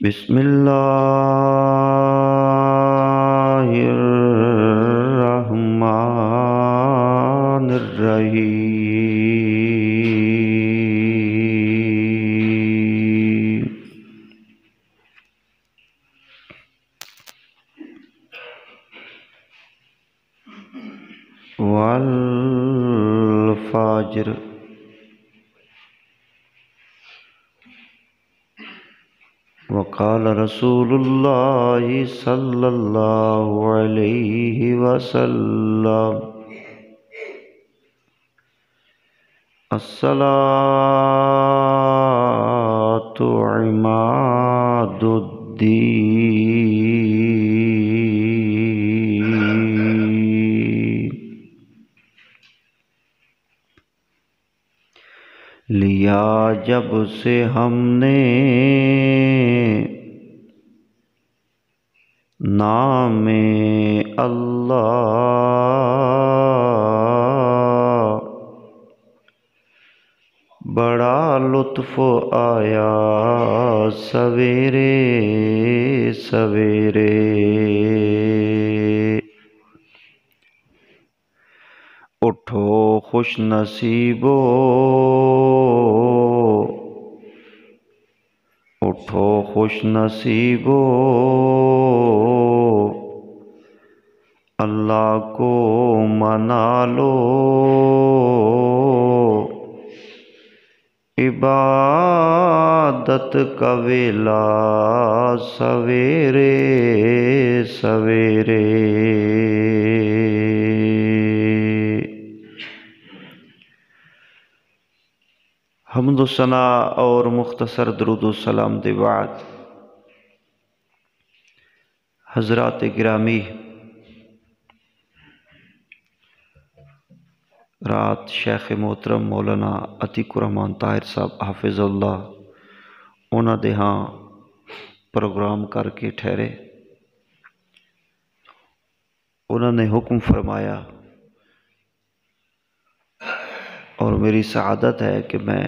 بسم اللہ الرحمن الرحیم والفجر وقال رسول اللہ صلی اللہ علیہ وسلم الصلاۃ عماد الدین۔ لیا جب سے ہم نے نام اللہ، بڑا لطف آیا سویرے سویرے۔ اٹھو خوش نصیبو، اٹھو خوش نصیبو، اللہ کو منا لو، عبادت کا ویلا سویرے سویرے۔ حمد و ثناء اور مختصر درود و سلام دے بعد، حضرات گرامی، رات شیخ محترم مولانا عتیق الرحمان طاہر صاحب حافظ اللہ انہاں دے ہاں پروگرام کر کے ٹھہرے۔ انہوں نے حکم فرمایا اور میری سعادت ہے کہ میں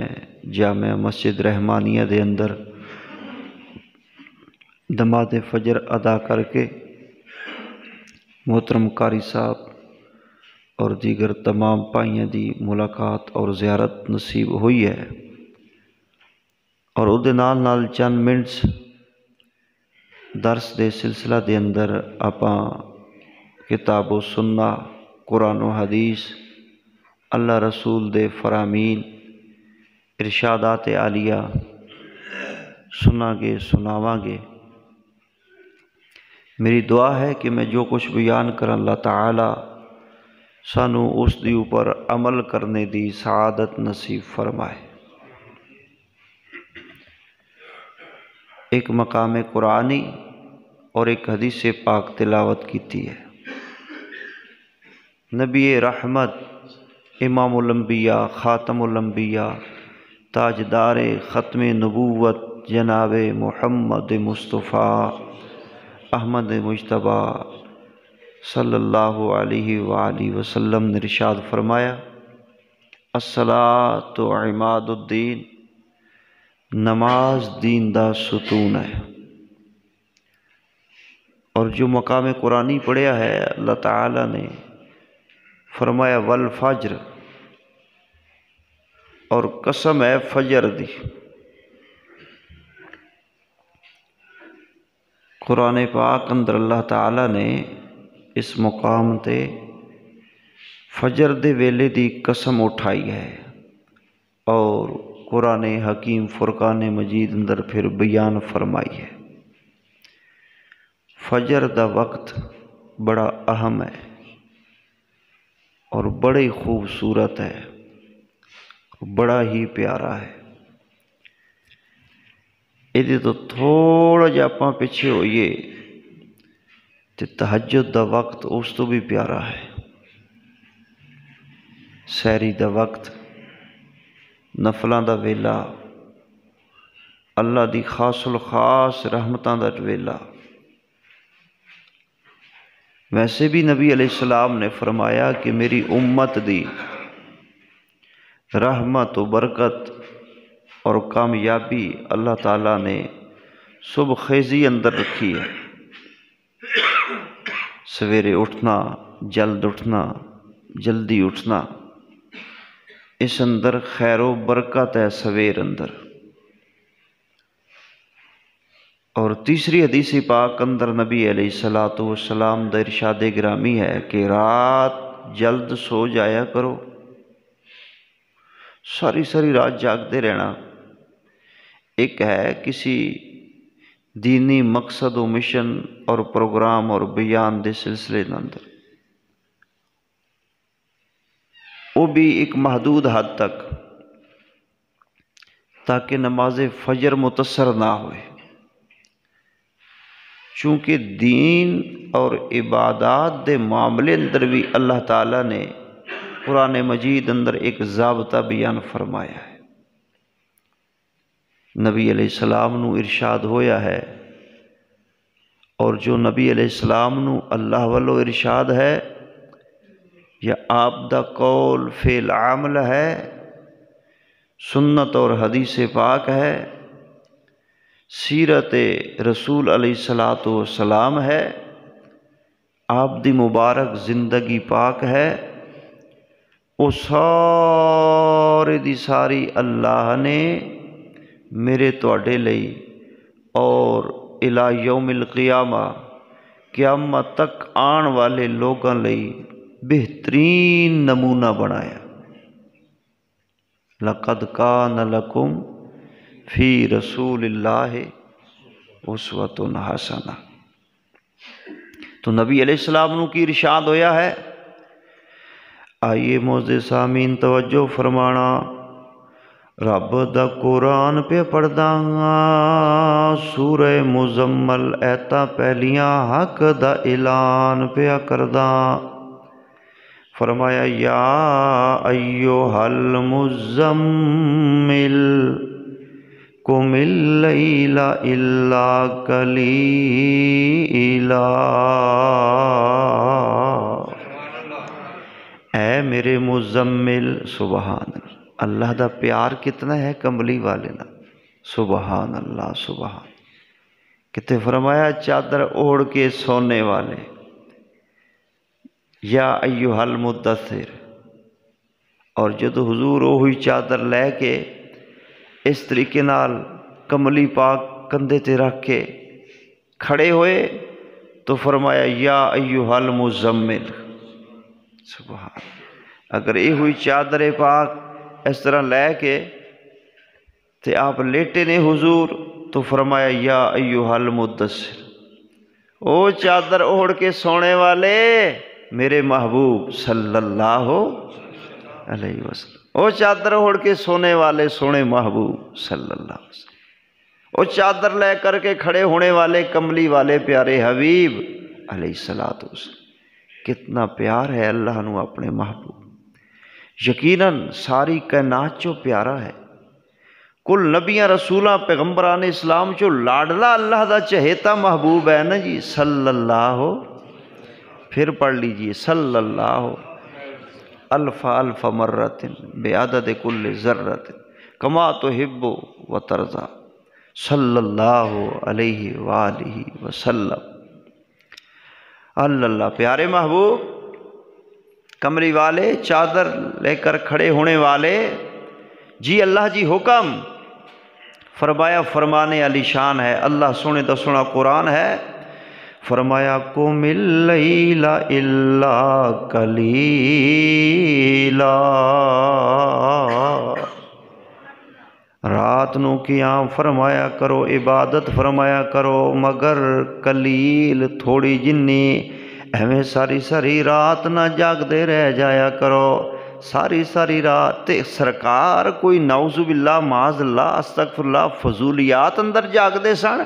جامع مسجد رحمانیہ دے اندر نماز فجر ادا کر کے محترم قاری صاحب اور دیگر تمام بھائیاں دی ملاقات اور زیارت نصیب ہوئی ہے، اور او دے نال چند منٹس درس دے سلسلہ دے اندر آپاں کتاب و سنہ، قرآن و حدیث، اللہ رسول دے فرامین، ارشادات عالیہ سنا گے سناواں گے۔ میری دعا ہے کہ میں جو کچھ بیان کروں اللہ تعالی سانو اس دی اوپر عمل کرنے دی سعادت نصیب فرمائے۔ ایک مقام قرآنی اور ایک حدیث پاک تلاوت کیتی ہے۔ نبی رحمت، امام الانبیاء، خاتم الانبیاء، تاجدار ختم نبوت جناب محمد مصطفیٰ احمد مجتبیٰ صلی اللہ علیہ وآلہ وسلم نے ارشاد فرمایا، الصلاۃ عماد الدین، نماز دین دا ستون ہے۔ اور جو مقام قرآنی پڑھیا ہے، اللہ تعالیٰ نے فرمایا والفجر، اور قسم ہے فجر دی۔ قرآن پاک اندر اللہ تعالیٰ نے اس مقام تے فجر دے ویلے دی قسم اٹھائی ہے، اور قرآن حکیم فرقان مجید اندر پھر بیان فرمائی ہے۔ فجر دا وقت بڑا اہم ہے اور بڑی خوبصورت ہے، بڑا ہی پیارا ہے۔ یہ تو تھوڑا جا اپاں پیچھے ہوئیے تے تہجد دا وقت اس تو بھی پیارا ہے، سحری دا وقت، نفلاں دا ویلا، اللہ دی خاص الخاص رحمتاں دا ویلا۔ ویسے بھی نبی علیہ السلام نے فرمایا کہ میری امت دی رحمت و برکت اور کامیابی اللہ تعالیٰ نے صبح خیزی اندر رکھی ہے، سویرے اٹھنا، جلد اٹھنا، جلدی اٹھنا، اس اندر خیر و برکت ہے سویر اندر۔ اور تیسری حدیث پاک اندر نبی علیہ الصلوۃ والسلام دا ارشاد گرامی ہے کہ رات جلد سو جایا کرو، ساری ساری رات جاگتے رہنا۔ ایک ہے کسی دینی مقصد و مشن اور پروگرام اور بیان دے سلسلے کے اندر، وہ بھی ایک محدود حد تک، تاکہ نماز فجر متاثر نہ ہوئے، چونکہ دین اور عبادات دے معاملے اندر بھی اللہ تعالیٰ نے قرآن مجید اندر ایک ضابطہ بیان فرمایا ہے۔ نبی علیہ السلام نو ارشاد ہویا ہے، اور جو نبی علیہ السلام نو اللہ والو ارشاد ہے یا آپ دا قول فعل عمل ہے، سنت اور حدیث پاک ہے، سیرت رسول علیہ الصلوۃ والسلام ہے، آپ دی مبارک زندگی پاک ہے، وہ ساری دی ساری اللہ نے میرے تواڈے لئی اور الی یوم القیامہ قیامت تک آن والے لوگوں لئی بہترین نمونہ بنایا۔ لقد کان لکم فی رسول اللہ اسوۃ حسنہ۔ تو نبی علیہ السلام نو کی ارشاد ہویا ہے۔ آئیے معزز سامعین توجہ فرمانا، رب دا قرآن پہ پڑھدا سورہ مزمل ایتاں پہلیاں حق دا اعلان پہ کردا۔ فرمایا یا ایھا المزمل قم اللیل الا قلیلا، اے میرے مزمل، سبحان اللہ، اللہ دا پیار کتنا ہے کملی والے نا، سبحان اللہ سبحان۔ کتے فرمایا چادر اوڑھ کے سونے والے، یا ایھا المدثر، اور جدو حضور وہی چادر لے کے اس طریقے نال کملی پاک کندھے تے رکھ کے کھڑے ہوئے تو فرمایا یا ایھا المزمل، سبحان۔ اگر یہ ہوئی چادر پاک اس طرح لے کے تے آپ لیٹے نے حضور، تو فرمایا یا ایھا المدثر، او چادر اوڑھ کے سونے والے میرے محبوب صلی اللہ علیہ وسلم، او چادر اوڑھ کے سونے والے سونے محبوب صلی اللہ علیہ وسلم، او چادر لے کر کے کھڑے ہونے والے کملی والے پیارے حبیب علیہ الصلوۃ والسلام۔ کتنا پیار ہے اللہ نو اپنے محبوب، یقیناً ساری کائنات چو پیارا ہے، کل نبیاں رسولاں پیغمبران اسلام چو لاڈلا اللہ دا چہیتا محبوب ہے نا جی، صلی اللہ، پھر پڑھ لیجئے صلی اللہ الف الف مرۃ بعدد کل ذرۃ کما تحب و ترضیٰ، صلی اللہ علیہ وآلہ وسلم۔ اللہ پیارے محبوب کملی والے چادر لے کر کھڑے ہونے والے، جی اللہ جی حکم فرمایا، فرمانے علی شان ہے، اللہ سونے دا سونا قرآن ہے۔ فرمایا قم اللیل الا قلیلا، رات نو قیام فرمایا کرو، عبادت فرمایا کرو، مگر قلیل تھوڑی جنی، ایویں ساری ساری رات نہ جاگ دے رہ جایا کرو، ساری ساری رات تے سرکار کوئی نعوذ باللہ معاذ اللہ استغفر اللہ فضولیات اندر جاگ دے سن؟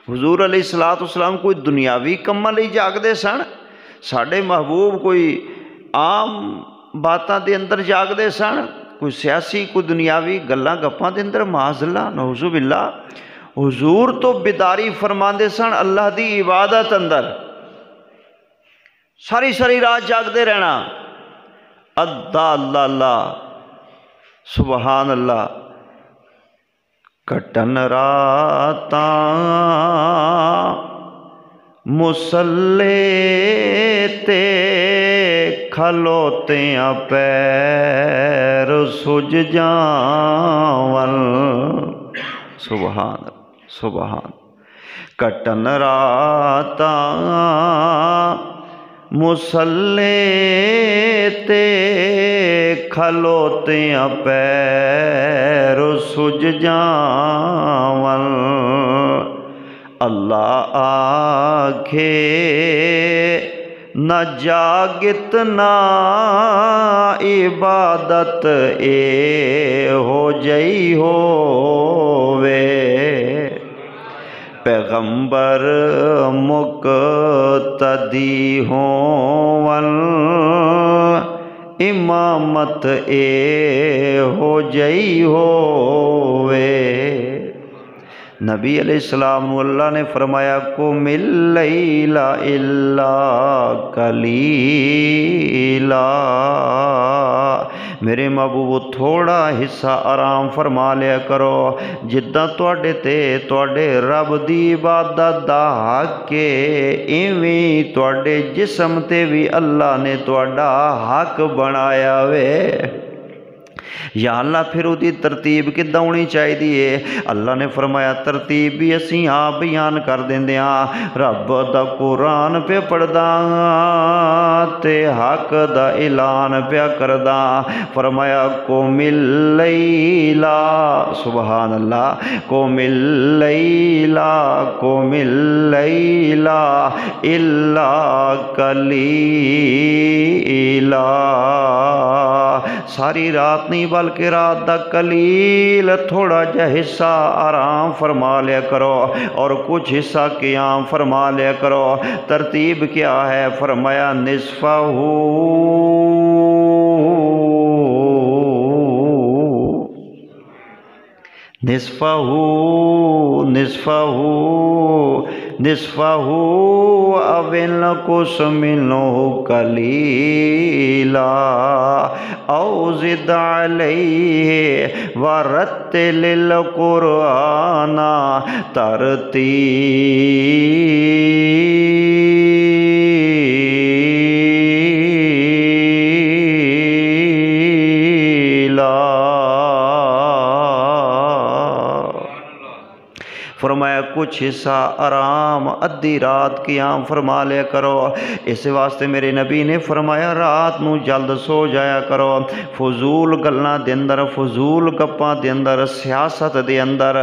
حضور علیہ الصلوۃ والسلام کوئی دنیاوی کماں لئی جاگ دے سن؟ ساڈے محبوب کوئی عام باتاں دے اندر جاگ دے سن؟ کوئی سیاسی کوئی دنیاوی گلاں گپاں دے اندر؟ معاذ اللہ نعوذ باللہ۔ حضور تو بیداری فرماندے سن اللہ دی عبادت اندر، ساری ساری رات جاگ دے رہنا، اللہ اللہ اللہ سبحان اللہ، کٹن راتاں مسلے تے کھلوتیاں پیر سج جاون، سبحان سبحان، کٹن راتاں مسلے تے کھلوتیاں پیر سج جاون، اللہ آکھے نہ جاگت نہ عبادت اے ہو جئی ہووے، پیغمبر مقتدی ہون امامت اے ہو جئی ہووے۔ نبی علیہ السلام اللہ نے فرمایا قم اللیل الا قلیلا، میرے محبوب تھوڑا حصہ آرام فرما لیا کرو، جداں تواڈے تے تواڈے رب دی عبادت دا حق ہے، ایویں تواڈے جسم تے بھی اللہ نے تواڈا حق بنایا وے۔ یا اللہ پھر وہ دی ترتیب کداں ہونی چاہیے؟ اللہ نے فرمایا ترتیب بھی اسی آپ بیان کر دیندے ہاں، رب دا قرآن پہ پڑھدا تے حق دا اعلان پیا کردا، فرمایا قم اللیل، سبحان اللہ، قم اللیل قم اللیل الا قلیلا، ساری رات نہیں بلکہ رات دا قلیل تھوڑا جا حصہ آرام فرما لیا کرو اور کچھ حصہ قیام فرما لیا کرو۔ ترتیب کیا ہے؟ فرمایا نصفہ نصفہ نصفہ نصفہ او انقص منہ قلیلا او زد علیہ ورتل القرآن ترتیلا۔ فرمایا کچھ حصہ آرام ادھی رات قیام فرما لیا کرو، اس واسطے میرے نبی نے فرمایا رات نو جلد سو جایا کرو، فضول گلاں دے اندر، فضول گپاں دے اندر، سیاست دے اندر،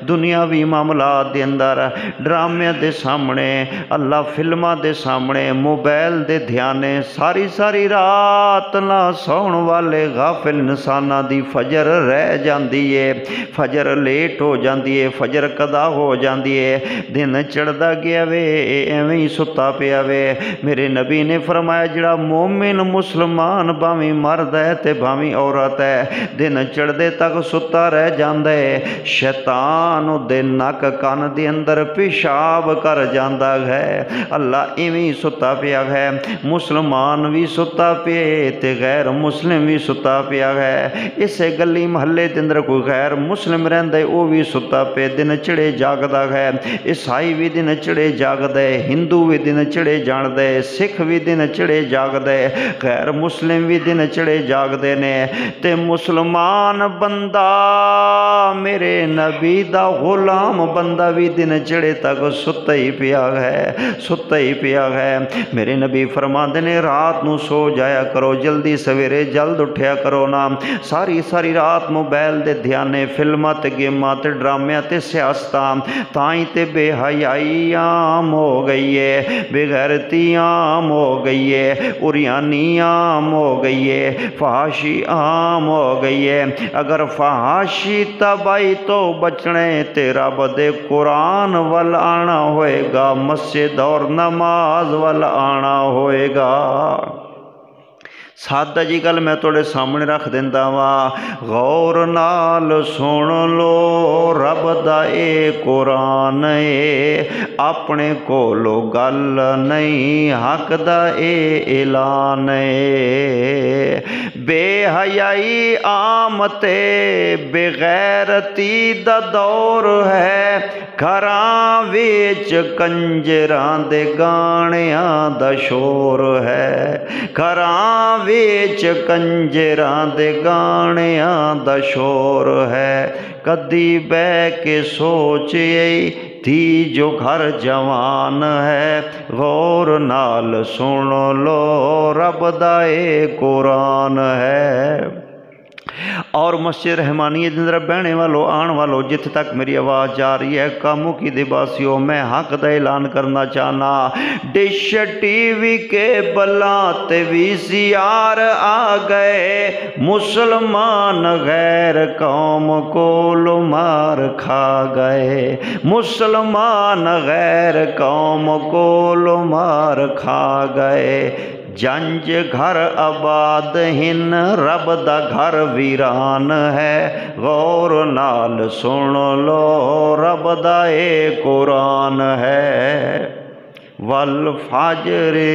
دنیاوی معاملات دے اندر، ڈرامیاں دے سامنے، اللہ فلماں دے سامنے، موبائل دے دھیانے، ساری ساری رات نہ سون والے غافل انساناں دی فجر رہ جاندی ہے، فجر لیٹ ہو جاندی ہے، فجر قضا ہو جاندی ہے، دن چڑھدا گیا وے ایویں ہی ستا پیا وے۔ میرے نبی نے فرمایا جڑا مومن مسلمان بھاویں مرد ہے تے بھاویں عورت ہے، دن چڑھدے تک ستا رہ جاندا ہے، شیطان دے نک کان دے اندر پیشاب کر جاندا ہے، اللہ ایویں ستا پیا ہے، مسلمان بھی ستا پیا تے غیر مسلم بھی ستا پیا ہے، اسے گلی محلے دے اندر کوئی غیر مسلم رہندا ہے وہ بھی ستا پیا، دن چڑھے جاگدا ہے، عیسائی بھی دن چڑھے جاگدا ہے، ہندو بھی دن چڑھے جاندا ہے، سکھ بھی دن چڑھے جاگدا ہے، غیر مسلم بھی دن چڑھے جاگدے نے، تے مسلمان بندہ میرے نبی دا غلام بندہ بھی دن چڑھے تک ستا ہی پیا ہے، ستا ہی پیا ہے۔ میرے نبی فرماندے نے رات نو سو جایا کرو، جلدی سویرے جلد اٹھیا کرو نا، ساری ساری رات موبائل دے دھیانے، فلماں تے گیماں تے ڈرامیاں تے سیاستاں، تائیں تے بے حیائی عام ہو گئی ہے، بے غیرتی عام ہو گئی ہے، اریانی عام ہو گئی ہے، فحاشی عام ہو گئی ہے۔ اگر فحاشی تباہی تو بچنے تے رب دے قرآن ول آنا ہوئے گا، مسجد اور نماز ول آنا ہوئے گا۔ ਸਾਦਾ ਜੀ ਗੱਲ ਮੈਂ ਤੁਹਾਡੇ ਸਾਹਮਣੇ ਰੱਖ ਦਿੰਦਾ ਵਾਂ, ਗੌਰ ਨਾਲ ਸੁਣ ਲੋ ਰੱਬ ਦਾ ਇਹ ਕੁਰਾਨ ਏ, ਆਪਣੇ ਕੋਲੋਂ ਗੱਲ ਨਹੀਂ ਹੱਕ ਦਾ ਇਹ ਐਲਾਨ ਏ। ਬੇਹਯਾਈ ਆਮ ਤੇ ਬੇਗੈਰਤੀ ਦਾ ਦੌਰ ਹੈ, ਘਰਾਂ ਵਿੱਚ ਕੰਜਰਾਂ ਦੇ ਗਾਣਿਆਂ ਦਾ ਸ਼ੋਰ ਹੈ, ਘਰਾਂ ਵਿੱਚ ਕੰਜਰਾਂ ਦੇ ਗਾਣਿਆਂ ਦਾ ਸ਼ੋਰ ਹੈ। ਕਦੀ ਬਹਿ ਕੇ ਸੋਚਿਏ ਧੀ ਜੋ ਘਰ ਜਵਾਨ ਹੈ, ਗੌਰ ਨਾਲ ਸੁਣ ਲੋ ਰੱਬ ਦਾ ਇਹ ਕੁਰਾਨ ਹੈ। और मस्जिद रहमानिया के अंदर बहने वालों आने वालों जिथे तक मेरी आवाज़ जा रही है, कामों की दिबासियों मैं हक का ऐलान करना चाहना। डिश टीवी के बलाते VCR आ गए, मुसलमान गैर कौम को मार खा गए, मुसलमान गैर कौम को मार खा गए। जंज घर आबाद हिन रब दा घर वीरान है, गौर नाल सुन लो रब दा ए कुरान है। वल फाजरे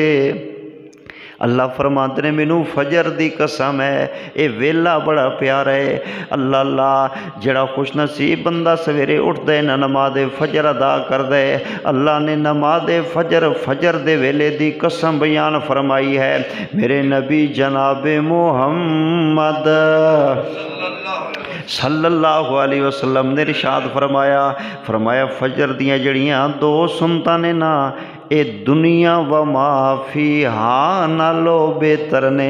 अल्लाह फरमाते ने मैनू फजर दी कसम है, ये वेला बड़ा प्यारा है। अल्लाह अल्लाह जड़ा खुश नसीब बंदा सवेरे उठता है ना नमाज़ फजर अदा करता है, अल्लाह ने नमाज़ फजर दे वेले दी कसम बयान फरमाई है। मेरे नबी जनाब मुहम्मद सल्लल्लाहु अलैहि वसल्लम ने इरशाद फरमाया फजर दियाँ जड़ियाँ दो सुनता ने ना, ए दुनिया व माफी हाँ नालो बेहतर ने।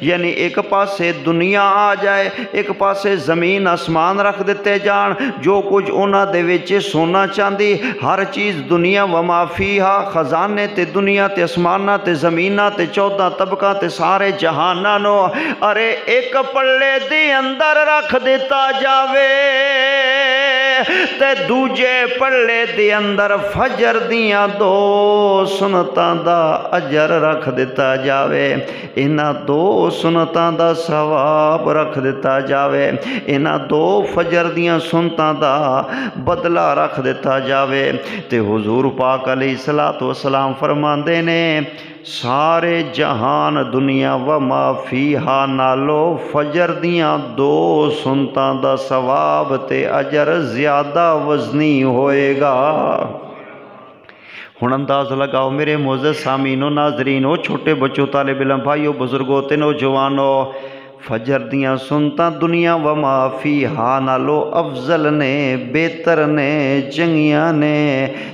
यानी एक पासे दुनिया आ जाए, एक पासे ज़मीन आसमान रख दिते जान, जो कुछ उन्हां दे विच सोना चांदी हर चीज़ दुनिया व माफी हा, खजाने ते दुनिया ते आसमाना ते ज़मीना ते 14 तबका ते सारे जहाना नो अरे एक पल्ले दे अंदर रख दिता जावे ते दूजे पल्ले दे अंदर फजर दियां दो सुनतां दा अजर रख दिता जावे, इन्हां दो सुनतां दा सवाब रख दिता जावे, इन्हां दो फजर दियां सुनतां दा बदला रख दिता जावे। ते हुजूर पाक अलैहिस्सलातु वस्सलाम फरमांदे ने सारे जहान दुनिया व माफी हा नालो फजर दियां दो सुनतां दा सवाब ते अजर ज़्यादा वज़नी होएगा। हुण अंदाज़ लगाओ मेरे मोअज़्ज़ज़ सामीनो नाज़रीनो, छोटे बच्चों, तालिब इल्म भाइयों, बुजुर्गों ते नौजवानों, फजर दियाँ सुनता दुनिया व माफी हा नालो अफजल ने, बेहतर ने, चंगियां ने,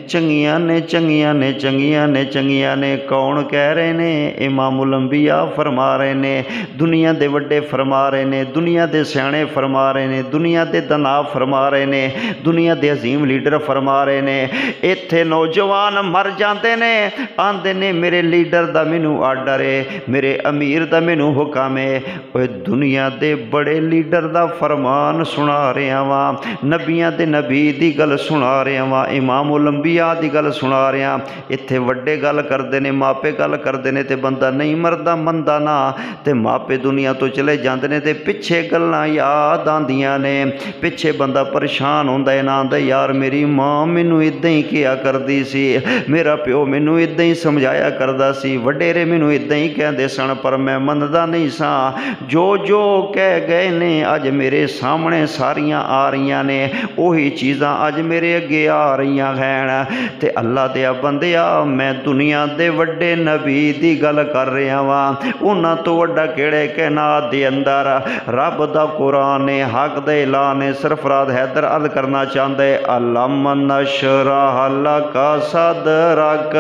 चंगियां ने, चंगियां ने, चंगियां ने, चंगियां ने। कौन कह रहे ने? इमामुल अंबिया फरमा रहे ने, दुनिया दे वड्डे फरमा रहे ने, दुनिया दे सियाणे फरमा रहे ने, दुनिया दे दना फरमा रहे ने, दुनिया दे अजीम लीडर फरमा रहे ने। इत्थे नौजवान मर जाते ने, आंदे ने मेरे लीडर दा मैनू आर्डर है, मेरे अमीर दा मैनू हुक्म है। दुनिया दे बड़े लीडर दा फरमान सुना रहा वां, नबियां दे नबी दी गल सुना रहा वां, इमामुल अंबिया दी गल सुना रहा। इत्थे वड्डे गल करदे ने, मापे गल करदे ने ते बंदा नहीं मरदा मंदा ना, ते मापे दुनिया तो चले जांदे ने ते पिछे गल्लां याद आंदियां ने, पिछे बंदा परेशान होंदा है ना, आंदा यार मेरी मां मैनू इदां ही किया करदी सी, मेरा प्यो मैनू इदां ही समझाया करदा सी, वडेरे मैनू इदां ही कहंदे सन पर मैं मनदा नहीं सा। जो जो कह गए ने अज मेरे सामने सारियां आ रही ने, उही चीज़ां अज मेरे अगे आ रही हैं। ते अल्लाह दे बंदिया मैं दुनिया दे वड्डे नबी दी गल कर रहा वां, उन्हां तो वड्डा किहड़े कायनात दे अंदर रब दा कुरान है, हक दा ऐलान है। सरफराज हैदर अर्ज करना चाहते अलम नशरह लका सदरक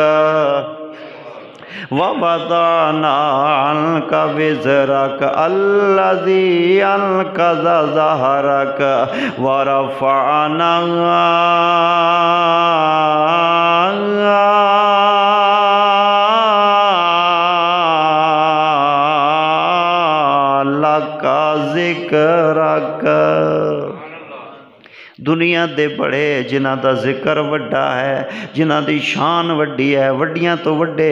ववदाना अन्का विज़रक अल्लज़ी अन्क़ज़ ज़हरक वरफ़अना लका ज़िक्रक। दुनिया दुनिया दे बड़े जिन्हां दा जिक्र वड्डा है, जिन्हां दी शान वड्डी है, वड्डियां तो वड्डे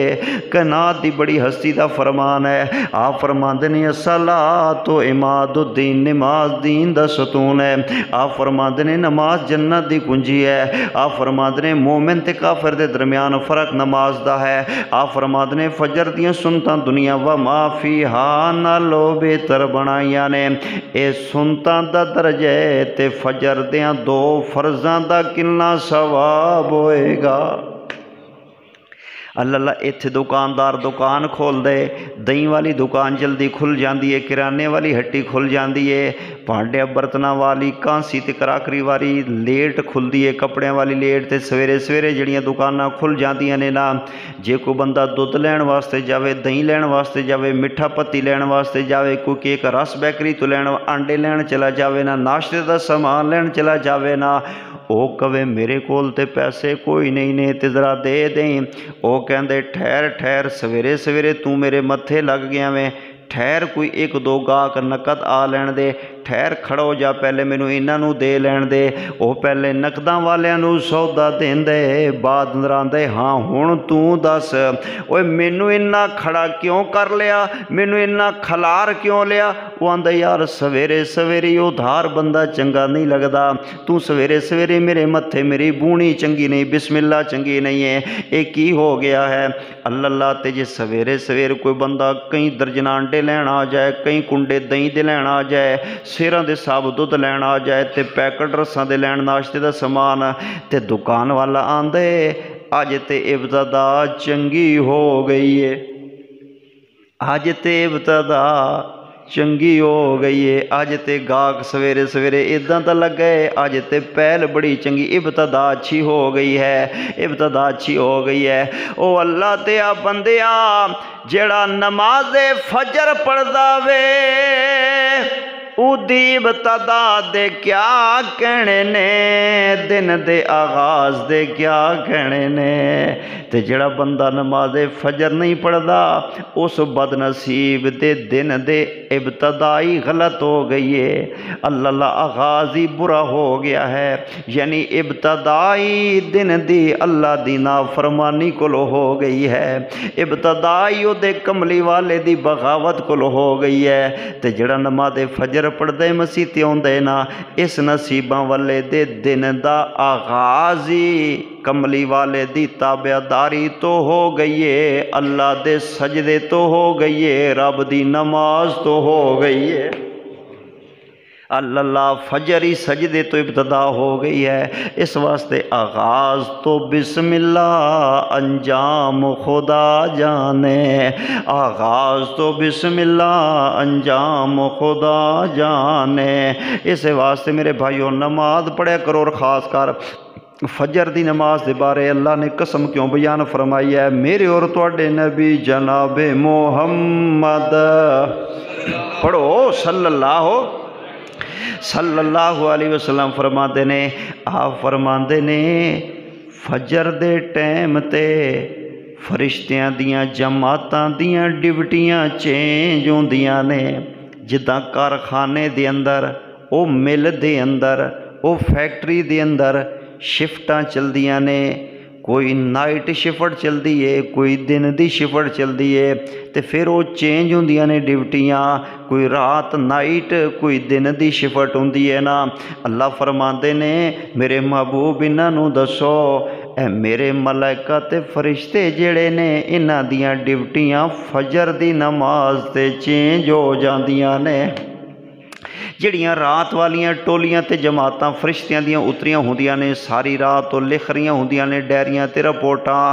कायनात दी बड़ी हस्ती दा फरमान है। आप फरमांदे ने अस्सलातु इमादुद्दीन, नमाज दीन दा सतून है। आप फरमांदे ने नमाज जन्नत दी कुंजी है। आप फरमांदे ने मोमिन ते काफिर दे दरमियान फर्क नमाज दा है। आप फरमांदे ने फजर दियां सुनतां दुनिया व माफी हा नालों बेहतर बनाइयां ने। ए सुनतां दा दर्जा है ते फजर दियां दो फर्जां दा किन्ना सवाब होएगा। अल्लाह इत्थे दुकानदार दुकान खोल दे, दही वाली दुकान जल्दी खुल जाती है, किराने वाली हट्टी खुल जाती है, भांडे बर्तन वाली कांसी ते कराकरी वाली लेट खुलती है, कपड़े वाली लेट ते सवेरे सवेरे जड़ियाँ दुकानां खुल जांदियां ने ना। जे कोई बंदा दुध लैण वास्ते जावे, दही लैण वास्ते जावे, मिठा पत्ती लैण वास्ते जावे, कोई केक रस बेकरी तो लैण आंडे लैण चला जावे ना, नाश्ते का समान लैण चला जावे ना, ओ कवे मेरे कोल ते पैसे कोई नहीं ने ते जरा दे दें। ओ कहंदे ठहर ठहर, सवेरे सवेरे तू मेरे मत्थे लग गया में, ठहर कोई एक दो गाहक नकद आ लैण दे, ठहर खड़ो जा, पहले मैनू इन्हां नू दे लैण दे। ओ पहले नकदां वालियां नू सौदा देंदे, बाद नरांदे हाँ हुण तू दस ओए मैनू इन्ना खड़ा क्यों कर लिया, मैनू इन्ना खलार क्यों लिया। वो आंदा यार सवेरे सवेरे उधार बंदा चंगा नहीं लगदा, तू सवेरे सवेरे मेरे मत्थे मेरी बूणी चंगी नहीं, बिस्मिल्ला चंगी नहीं है, ये की हो गया है। अल्लाह ते जे सवेरे सवेरे कोई बंदा कई दर्जनां अंडे लैण आ जाए, कई कुंडे दही दे लैण आ जाए, सिरां दे साब दुध लैण आ जाए, ते पैकेट रसां दे लैण नाश्ते दा समान, ते दुकान वाला आंदे अज ते इब्तदा चंगी हो गई है, अज ते इब्तदा चंगी हो गई है, अज ते गाहक सवेरे सवेरे इदां दा लग गए, अज ते पहल बड़ी चंगी, इब्तदा अच्छी हो गई है, इब्तदा अच्छी हो गई है। ओ अल्लाह ते आ बंदिया जेड़ा नमाज़े फजर पढ़दा वे उदी इब्तदा दे क्या कहने ने, दिन दे आगाज दे क्या कहने ने। ते जेड़ा बंदा नमाज़े फजर नहीं पढ़दा उस बदनसीब दे दिन दे इब्तदाई गलत हो गई है, अल्लाह आगाज ही बुरा हो गया है, यानी इब्तदाई दिन दी अल्लाह दी नाफरमानी कोलो हो गई है, इब्तदाई उहदे कमली वाले दी बगावत कोलो हो गई है। ते जेड़ा नमाज़े फजर पढ़दे मसीह ते आउंदे ना, इस नसीबां वाले दे दिन दा आगाज ही कमली वाले दी ताबेदारी तो हो गई है, अल्लाह दे सजदे तो हो गई है, रब दी नमाज तो हो गई है। अल्लाह फजर ही सजदे तो इब्तदा हो गई है, इस वास्ते आगाज़ तो बिस्मिल्लाह अंजाम खुदा जाने, आगाज़ तो बिस्मिल्लाह अंजाम खुदा जाने। इस वास्ते मेरे भाइयों नमाज पढ़े करो, और ख़ास कर फजर दी नमाज के बारे अल्लाह ने कसम क्यों बयान फरमाई है, मेरे और तुहाडे नबी जनाबे मोहम्मद पढ़ो सल्लल्लाहु अलैहि वसल्लम फरमाते ने, आप फरमाते ने फजर दे टाइम ते फरिश्तियां दियां जमातां दियां ड्यूटियां चेंज होंदियां ने, जिद्दां कारखाने दे अंदर, ओ मिल दे अंदर, ओ फैक्ट्री दे अंदर शिफ्टां चलदियां ने, कोई नाइट शिफ्ट चलती है, कोई दिन की शिफ्ट चलती है, तो फिर वो चेंज होंदियां ने ड्यूटियां, कोई रात नाइट कोई दिन की शिफ्ट होंदी है ना। अल्लाह फरमाते ने मेरे महबूब इन्हां नूं दसो, ए मेरे मलाइका ते फरिश्ते जेड़े ने इन्हां दियां ड्यूटियां फजर दी नमाज ते चेंज हो जांदियां ने। ਜਿਹੜੀਆਂ रात वालियां टोलियां ते जमातां फरिश्तियां दियां उतरियां होंदियां ने, सारी रात तो लिख रही होंदियां ने डायरियां ते रिपोर्टां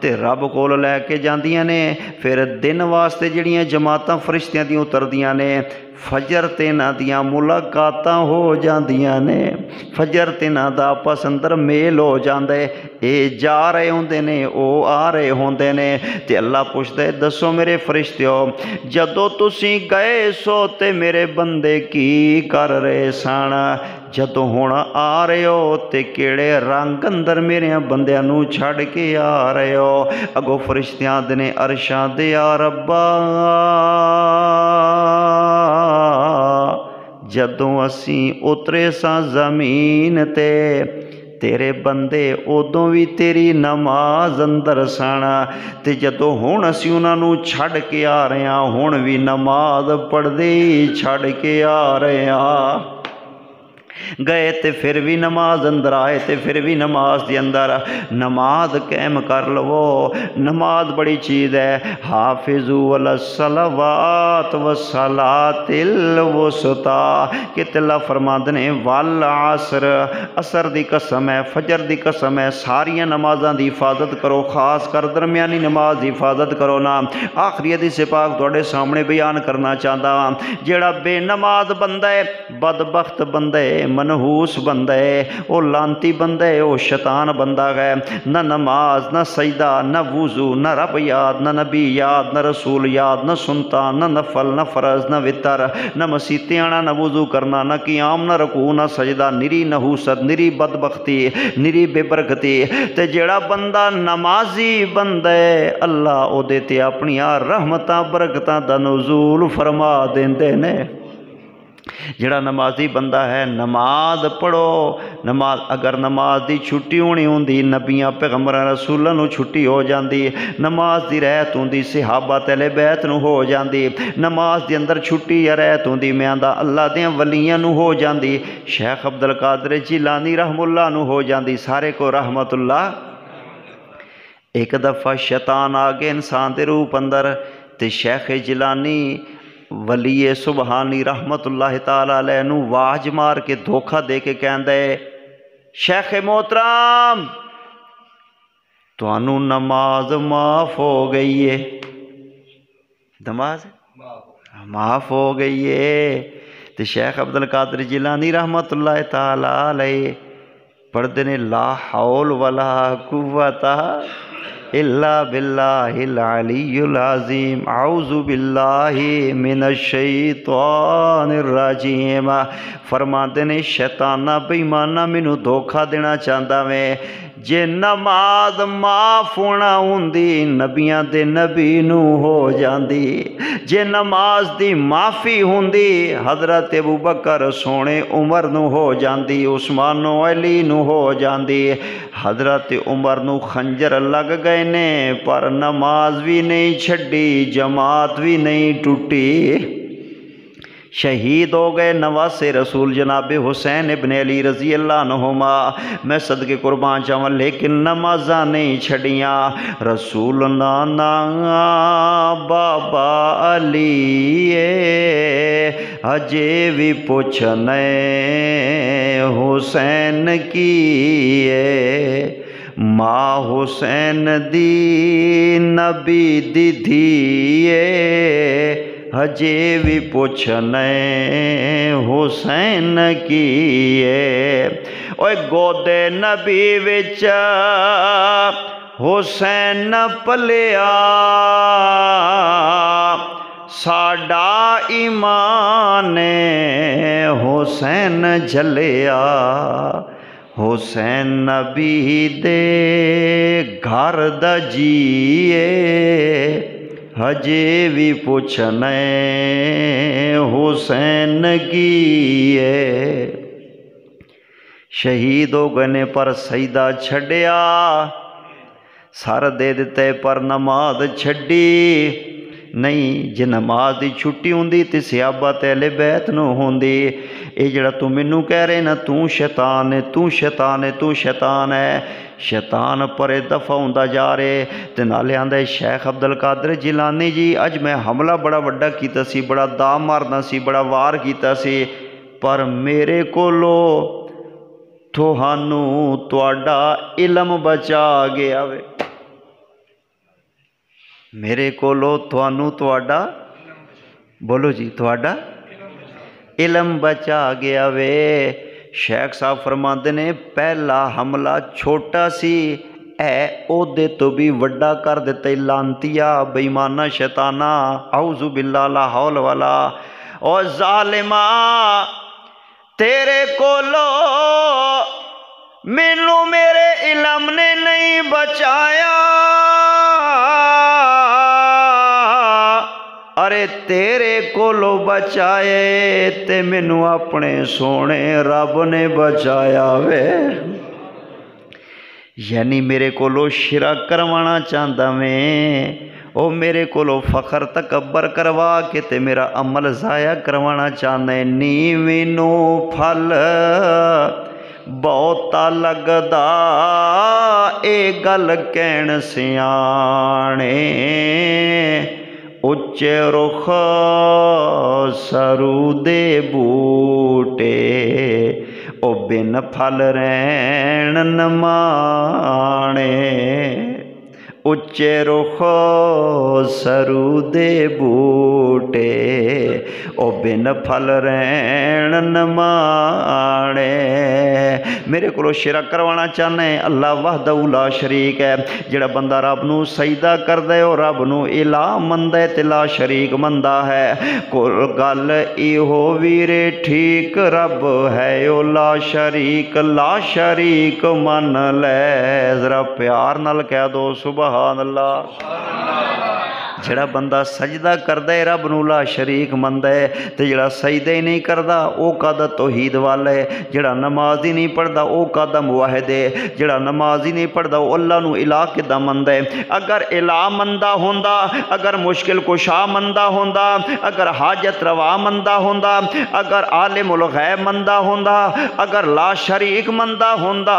ते रब कोल लैके जांदियां ने। फिर दिन वास्ते ਜਿਹੜੀਆਂ जमातां फरिश्तियां दियां उतरदियां ने, फजर ते इन्हां दियां मुलाकातां हो जांदियां ने, फजर ते इन्हां दा आपस अंदर मेल हो जांदा है, ये जा रहे होंदे ने, वो आ रहे होंदे ने। ते अल्लाह पुछदा है दसो मेरे फरिश्तिओ, जदों तुसीं गए सो ते मेरे बंदे की कर रहे सन, जदों हुण आ रहे हो ते किहड़े रंग अंदर मेरे बंदियां नूं छड्ड के आ रहे हो। अगों फरिश्तियां दे ने अरशां दे या रब्बा जदों असीं उतरे सां ज़मीन ते तेरे बंदे उदों भी तेरी नमाज अंदर सन ते जदों हुण असीं उन्हां नूं छड्ड के आ रहे हां हुण भी नमाज पढ़दे ही छड्ड के आ रहे हां। गए तो फिर भी नमाज अंदर आए तो फिर भी नमाज के अंदर नमाज कायम कर लवो। नमाज बड़ी चीज़ है। हाफिजू अला सलावात व सलातिल वुस्ता कि अल्लाह फरमाते ने वल असर असर दी कसम है फजर दी कसम है सारिया नमाज़ां दी हिफाजत करो खास कर दरमियानी नमाज की हिफाजत करो ना। आखिरी हदीस पाक तुहाडे सामने बयान करना चाहता हाँ। जेड़ा बेनमाज बंदा है बदबख्त बंदा है मनहूस बंदा है वो लांती बंदा है वो शैतान बंदा है। न नमाज न सजदा न वुजू न रब याद न नबी याद न रसूल याद न सुनता न नफल न फरज न वितर न मसीते आना न वुजू करना न क़ियाम न रकू न सजदा निरी नहूसत निरी बदबख्ती निरी बेबरकती। ते जेड़ा बंदा नमाजी बंदा है अल्लाह ओदे ते अपनियां रहमतां बरकतां दा नुज़ूल फरमा देंदे ने। जिहड़ा नमाजी बंदा है नमाज पढ़ो। नमाज अगर नमाज की छुट्टी होनी होंदी नबियां पैगंबरां रसूलां नूं छुट्टी हो जाती नमाज की रहत होंदी सहाबा तहले बैत नूं हो जाती नमाज के अंदर छुट्टी या रहत होंदी मैं आंदा अल्लाह दियां वलियां नूं हो जाती शेख अब्दुल कादिर जिलानी रहमुल्लाह नूं हो जाती सारे को रहमतुल्लाह। एक दफ़ा शैतान आ गया इंसान के रूप अंदर ते शेख जिलानी वलीए सुबहानी रहमतुल्लाह ताला अलैह नूं वाज मार के धोखा दे के कहंदा है शेख मोहतरम तुहानू नमाज माफ हो गई है। नमाज माफ हो गई है। तो शेख अब्दुल कादिर जिलानी रहमतुल्लाह ताला अलैह पढ़ते ने ला हौल वला कुव्वता इल्ला बिल्लाहिल अलीयुल अज़ीम औज़ु बिल्लाहि मिनश शैतानिर रजीम। फरमाते ने शैताना बेईमाना मैनू धोखा देना चाहता मैं जे नमाज माफ होना हुंदी नबियां दे नबी नू हो जाती जे नमाज दी माफ़ी हुंदी हज़रत अबू बकर सोने उमर नू हो जाती उस्मानो अली नू हो जाती। हज़रत उमर नू खंजर लग गए ने पर नमाज भी नहीं छड्डी जमात भी नहीं टूटी शहीद हो गए नवासे रसूल जनाब हुसैन इब्न अली रज़ी अल्लाह अन्हुमा। मैं सदके कुर्बान चावां लेकिन नमाज़ां नहीं छड़ियां रसूल नाना बाबा अली अजे भी पुछने हुसैन की माँ हुसैन दी नबी दी धीए हजे भी पुछने हुसैन की ओए गोदे नबी विच हुसैन पलिया साडा ईमान हुसैन झलिया हुसैन नबी दे घर दा जीए हजे भी पुछने हुसैन की शहीद हो गए पर सईदा छड्या सर दे दिते पर नमाज छड्डी नहीं। जे नमाज की छुट्टी होंदी तो सियाबा तहले बैत न होंदी। ये जड़ा तू मैनू कह रहे ना तू शैतान है तू शैतान है तू शैतान है शैतान परे दफा होंदा जा रहे ते नाले आंदा शेख अब्दुल कादिर जिलानी जी अज मैं हमला बड़ा वड्डा कीता सी बड़ा दा मारना सी बड़ा वार कीता सी पर मेरे कोलो तुहानू तुहाडा इलम बचा गया वे मेरे कोलो तुहानू तुहाडा बोलो जी तुहाडा इलम बचा गया वे। शेख साहब फरमाते ने पहला हमला छोटा सी है ओदे तो भी वड्डा कर दिता लांतिया बेईमाना शैताना औज़ु बिल्ला ला हौल वाला और जालिमा तेरे कोलो मैनू मेरे इलम ने नहीं बचाया प्यारे तेरे कोलों बचाए ते मैनू अपने सोने रब ने बचाया वे। यानी मेरे कोलों शिरक करवाना चाहता मैं, ओ मेरे कोलों फखर तकबर करवा के ते मेरा अमल ज़ाया करवाना चाहता है। नी मैनू फल बहुता लगदा ए गल कहण सियाणे, उच्चे रुख सरू दे बूटे ओ बिन फल रैण न माणे। उच्चे रुख सरू दे बूटे ओ बिन फल रैण न माणे। मेरे को शिरक करवाना चाहना है। अल्लाह वहदहू ला शरीक है। जिहड़ा बंदा रब नू सजदा करदा है और रब नू इला मनदा है ते ला शरीक मनदा है। कोल गल इहो वीरे ठीक रब है ओ ला शरीक मन ले। जरा प्यार नाल कह दो सुभान अल्लाह। जिहड़ा बंदा सजदा करदा है रब नू ला शरीक मनदा है ते जिहड़ा सजदा ही नहीं करदा वो कादा तौहीद वाला है। जिहड़ा नमाज ही नहीं पढ़दा वो कादा मुवाहिद है। जिहड़ा नमाज ही नहीं पढ़दा वो अल्लाह नू इलाह किदां मनदा है। अगर इलाह मनदा होंदा, अगर मुश्किल कुशा मनदा होंदा, अगर हाजत रवा मनदा होंदा, अगर आलिमुल गैब मनदा होंदा, अगर ला शरीक मनदा होंदा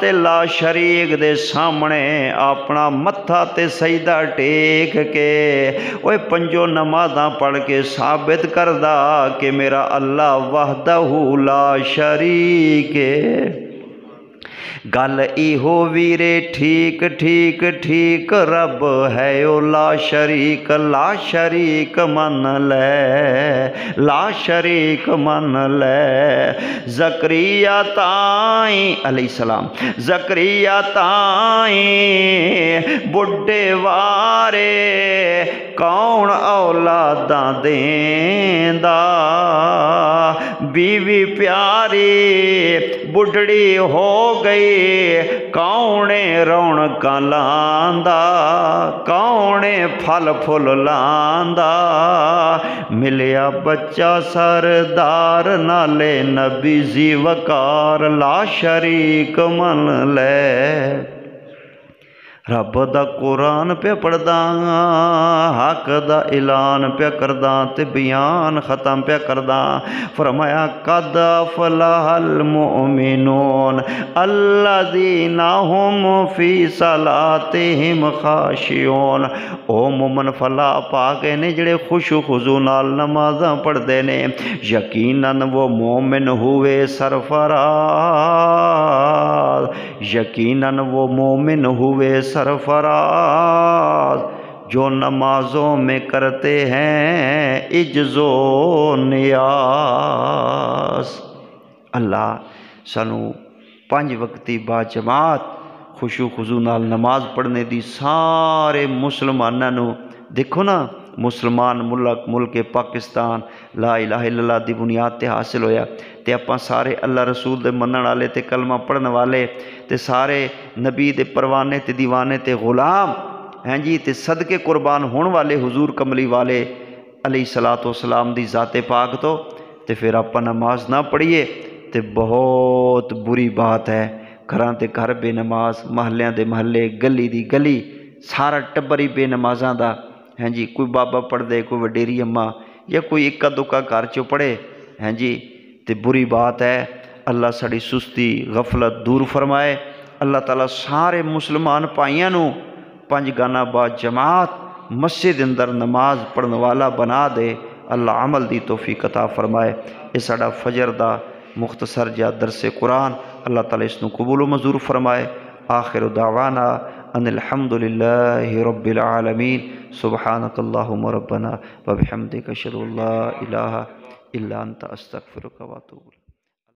ते ला शरीक दे सामने अपना मत्था ते सजदा टेक के ओए पंजो नमाज़ां पढ़ के साबित करदा कि मेरा अल्लाह वहदहू ला शरीक है। गल इहो वीरे ठीक ठीक ठीक रब है ओ ला शरीक मन ले, ला शरीक मन ले। ज़करिया ताई अलैहिस्सलाम, ज़करिया ताई बुढ़े वारे कौन औलादां देंदा, बीवी प्यारी बुढ़ड़ी हो गई कौने रौनकां लांदा, कौने फल फुल लांदा। मिलिया बच्चा सरदार नाले नबी जी वकार ला शरीक मन ले। रब दा कुरान पे पढ़दा, हक दा ऐलान पे करदा ते बयान ख़त्म पे करदा। फरमाया कद अफ़लहल मुमिनून अल्लज़ीना हुम फ़ी सलातिहिम ख़ाशिऊन। ओ मोमन फला पा गए ने जिहड़े खुशू खुजू नाल नमाज़ां पढ़दे ने। यकीनन वो मोमिन हुए सरफराज, यकीनन वो मोमिन हुए सरफराज जो नमाजों में करते हैं इज्जो नियाज। अल्लाह सानू 5 वक्ती बाजमात खुशू खुजू नाल नमाज पढ़ने दी सारे मुसलमानां नू। देखो ना मुसलमान मुल्क पाकिस्तान ला इलाहा इल्लल्लाह दी बुनियाद ते हासिल होया ते आपां सारे अल्लाह रसूल दे मनण वाले ते कलमा पढ़न वाले ते सारे नबी दे परवाने ते दीवाने ते गुलाम हैं जी ते सदके कुर्बान होने वाले हुजूर कमली वाले अलैहिस्सलातु वस्सलाम दी ज़ाते पाक तो ते फिर आपां नमाज ना पढ़िए ते बहुत बुरी बात है। घरां ते घर बेनमाज, महल्लियां दे महल्ले, गली दी गली, सारा टब्बर ही बेनमाज़ां दा हैं जी। कोई बाबा पढ़ दे, कोई वडेरी अम्मा या कोई इक्का दुक्का घर चो पढ़े हैं जी ते बुरी बात है। अल्लाह साड़ी सुस्ती गफलत दूर फरमाए। अल्लाह ताला सारे मुसलमान भाइयों नू 5 गाना बाद जमात मस्जिद अंदर नमाज पढ़ने वाला बना दे। अल्लाह अमल दी तौफीक अता फरमाए। ये साड़ा फजर दा मुख्तसर जा दरसे कुरान अल्लाह ताला इसनू कबूल मंजूर फरमाए। आखिर दावाना अनिल हम्दुलिल्लाहि रब्बिल आलमीन। सुब्हानकल्लाहुम्मा रब्बना व बिहम्दिका अशहदु अल्ला इलाहा इल्ला अंता अस्तगफिरुका व अतूबु।